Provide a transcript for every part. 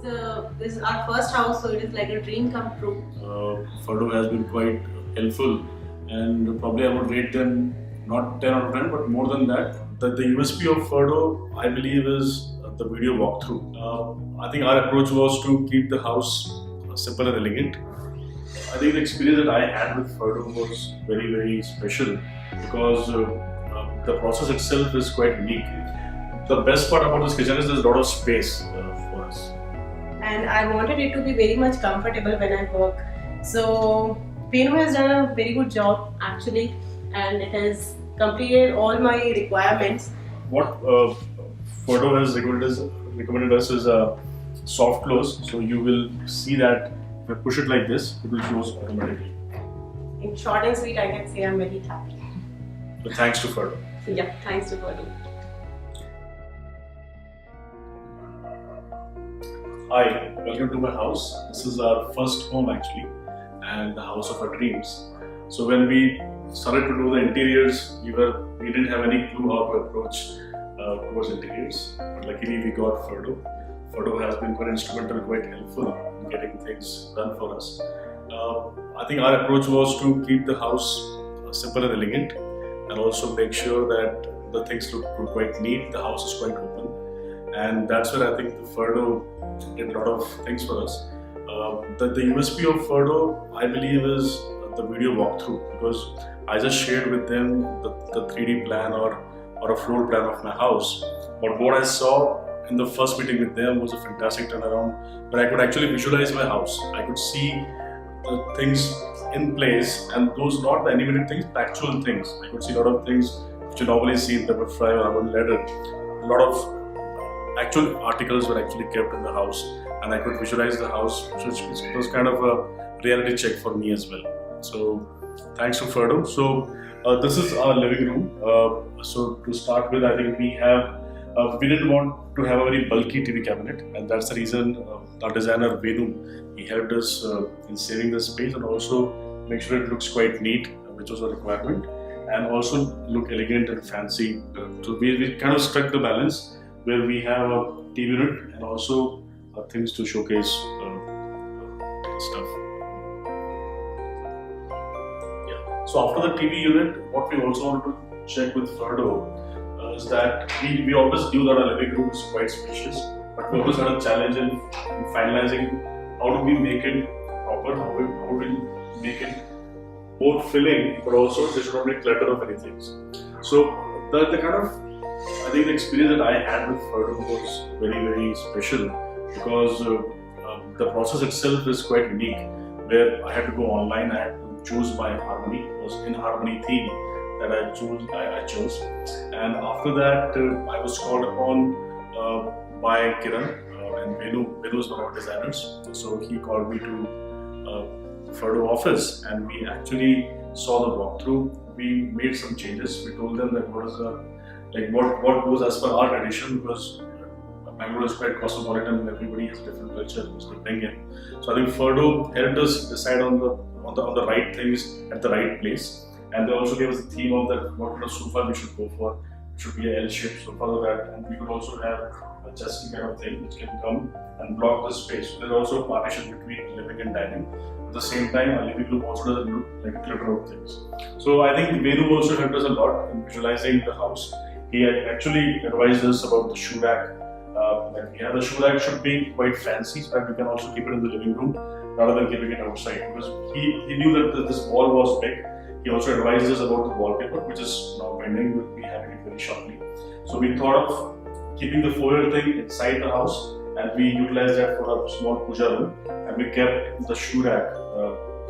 This is our first house, so it is like a dream come true. Furdo has been quite helpful, and probably I would rate them not 10 out of 10, but more than that. The USP of Furdo, I believe, is the video walkthrough. I think our approach was to keep the house simple and elegant. I think the experience that I had with Furdo was very, very special because the process itself is quite unique. The best part about this kitchen is there's a lot of space for us. And I wanted it to be very much comfortable when I work. So Venu has done a very good job actually, and it has completed all my requirements. What Furdo has recommended us is a soft close. So you will see that if I push it like this, it will close automatically. In short and sweet, I can say I'm very happy. So thanks to Furdo. Yeah, thanks to Furdo. Hi, welcome to my house. This is our first home actually, and the house of our dreams. So when we started to do the interiors, we didn't have any clue how to approach towards interiors. But luckily we got Furdo. Furdo has been quite instrumental, quite helpful in getting things done for us. I think our approach was to keep the house simple and elegant, and also make sure that the things look quite neat. The house is quite open, and that's where I think the Furdo did a lot of things for us. The USP of Furdo, I believe, is the video walkthrough, because I just shared with them the 3D plan or a floor plan of my house. But what I saw in the first meeting with them was a fantastic turnaround, where I could actually visualize my house. I could see the things in place, and those not the animated things, but actual things. I could see a lot of things which you normally see in the fry or urban ladder. A lot of actual articles were actually kept in the house, and I could visualize the house, which was kind of a reality check for me as well. So thanks to Furdo. So this is our living room. So to start with, I think we didn't want to have a very bulky TV cabinet, and that's the reason our designer Venu, he helped us in saving the space and also make sure it looks quite neat, which was a requirement, and also look elegant and fancy. So we kind of struck the balance where we have a TV unit and also things to showcase stuff. Yeah. So after the TV unit, what we also wanted to check with Furdo is that we always knew that our living room is quite spacious, but we always had a challenge in finalizing how do we make it proper, how do we make it more filling, but also there should not be clutter of anything. So the kind of, I think the experience that I had with Furdo was very, very special because the process itself is quite unique, where I had to go online, I had to choose my harmony. It was in harmony theme that I chose, and after that I was called upon by Kiran, and Venu is one of our designers, so he called me to Furdo office, and we actually saw the walkthrough. We made some changes. We told them that what goes as per our tradition, because Bangalore is quite cosmopolitan and everybody has a different culture which they bring in. So I think Furdo helped us decide on the right things at the right place, and they also gave us the theme of that what kind of sofa we should go for. It should be an L-shaped sofa, that, and we could also have a chesty kind of thing which can come and block the space. So there's also a partition between living and dining. At the same time, our living room also doesn't look like a clutter of things. So I think Venu also helped us a lot in visualizing the house. He actually advised us about the shoe rack. The shoe rack should be quite fancy, so that we can also keep it in the living room rather than keeping it outside, because he knew that this wall was big. He also advised us about the wallpaper, which is now pending. We'll be having it very shortly. So we thought of keeping the foyer thing inside the house, and we utilized that for a small puja room, and we kept the shoe rack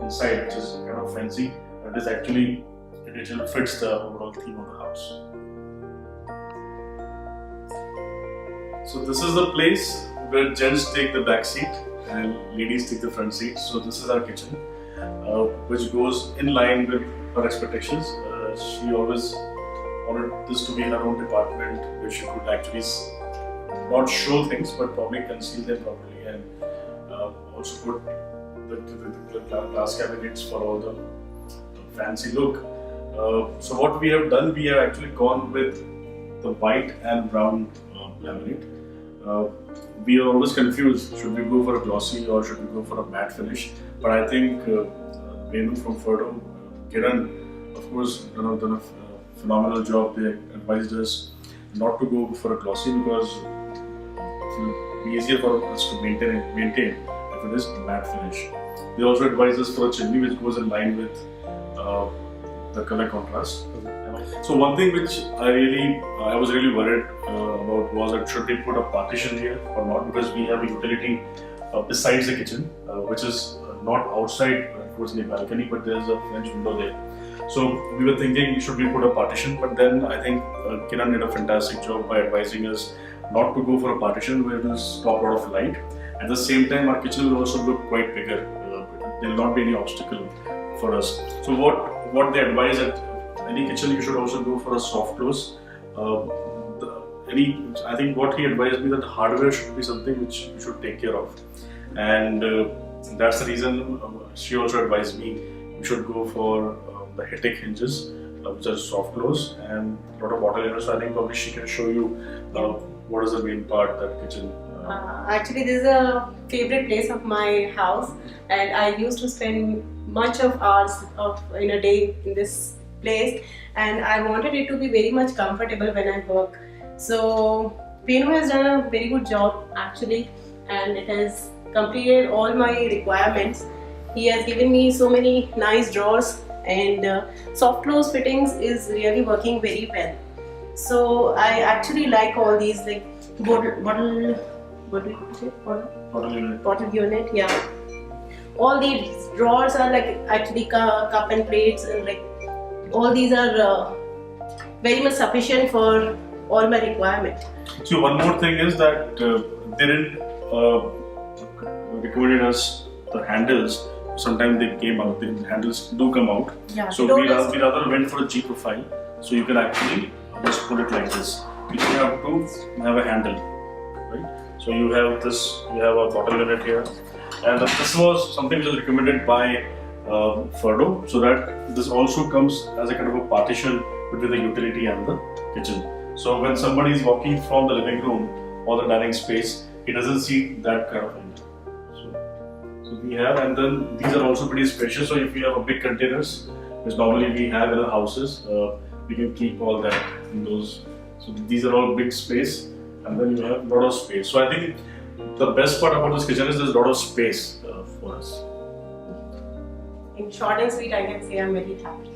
inside, which is kind of fancy. It is actually, it fits the overall theme of the house. So this is the place where gents take the back seat and ladies take the front seat. So this is our kitchen, which goes in line with her expectations. She always wanted this to be her own department, where she could actually not show things, but probably conceal them properly, and also put the glass cabinets for all the fancy look. So what we have done, we have actually gone with the white and brown laminate. we are always confused, should we go for a glossy or should we go for a matte finish? But I think Venu from Furdo, Kiran, of course, done a phenomenal job. They advised us not to go for a glossy because it will be easier for us to maintain if it is matte finish. They also advised us for a chimney which goes in line with the color contrast. So one thing which I was really worried about was that should they put a partition here or not, because we have a utility besides the kitchen, which is not outside towards the balcony, but there's a French window there. So we were thinking, should we put a partition? But then I think Kiran did a fantastic job by advising us not to go for a partition where it will stop a lot of light. At the same time, our kitchen will also look quite bigger. There will not be any obstacle for us. So what they advise at any kitchen, you should also go for a soft close. I think what he advised me that the hardware should be something which you should take care of, and that's the reason she also advised me we should go for the Hetic hinges, which are soft close and a lot of water in it. So I think probably she can show you what is the main part of that kitchen. Actually, this is a favorite place of my house, and I used to spend much of hours in a day in this place, and I wanted it to be very much comfortable when I work. So Venu has done a very good job actually, and it has completed all my requirements. He has given me so many nice drawers, and soft close fittings is really working very well. So I actually like all these, like bottle unit, yeah. All these drawers are like actually cup and plates, and like all these are very much sufficient for all my requirement. So one more thing is that they didn't recommended us the handles. Sometimes they came out, the handles do come out. Yeah, so we rather went for a G profile. So you can actually just put it like this. You don't have to have a handle, right? So you have this, you have a bottle unit here, and this was something which was recommended by Furdo, so that this also comes as a kind of a partition between the utility and the kitchen. So when somebody is walking from the living room or the dining space, he doesn't see that kind of thing. So we have, and then these are also pretty spacious. So if you have a big containers, which normally we have in our houses, we can keep all that in those. So these are all big space, and then you have a lot of space. So I think the best part about this kitchen is there's a lot of space for us. In short and sweet, I can say I'm very happy.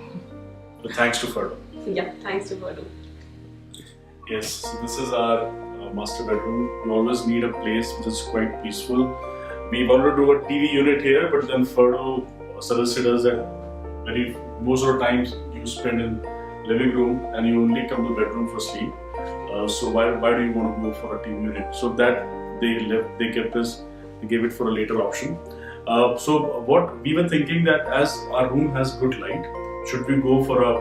So thanks to Furdo. Yeah, thanks to Furdo. Yes, so this is our master bedroom. We always need a place which is quite peaceful. We wanted to do a TV unit here, but then Furdo suggested us that most of the times you spend in living room and you only come to bedroom for sleep. So why do you want to go for a TV unit? So that they gave it for a later option. So what we were thinking that as our room has good light, should we go for a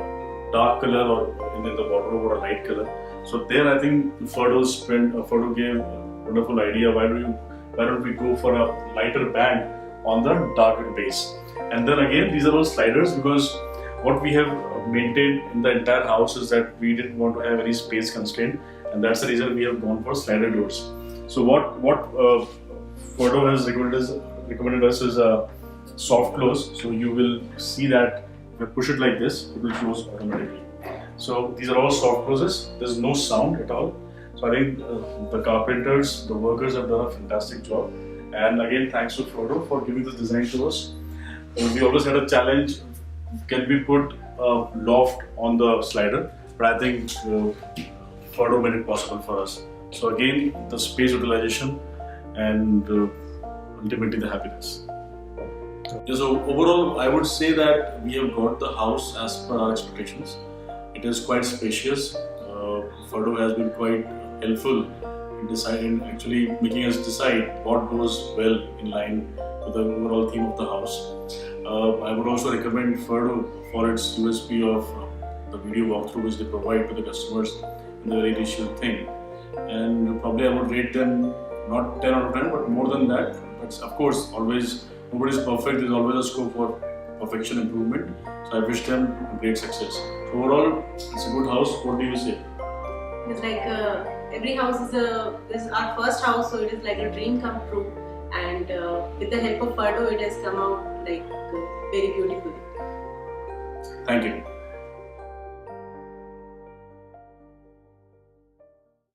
dark color or in the wardrobe or a light color? So there I think Furdo gave a wonderful idea. Why don't we go for a lighter band on the darker base? And then again, these are all sliders, because what we have maintained in the entire house is that we didn't want to have any space constraint, and that's the reason we have gone for slider doors. So what Furdo has recommended us is a soft close. So you will see that if I push it like this, it will close automatically. So these are all soft closes. There's no sound at all. So I think the carpenters, the workers have done a fantastic job. And again, thanks to Furdo for giving this design to us. We always had a challenge, can we put a loft on the slider? But I think Furdo made it possible for us. So again, the space utilization and ultimately the happiness. Yeah, so overall, I would say that we have got the house as per our expectations. It is quite spacious. Furdo has been quite helpful in actually making us decide what goes well in line with the overall theme of the house. I would also recommend Furdo for its USP of the video walkthrough which they provide to the customers in the very initial thing. And probably I would rate them not 10 out of 10, but more than that. But of course, always nobody is perfect. There is always a scope for perfection improvement. So I wish them great success. So overall, it's a good house. What do you say? It's like every house is our first house, so it is like a dream come true. And with the help of Furdo, it has come out like very beautifully. Thank you.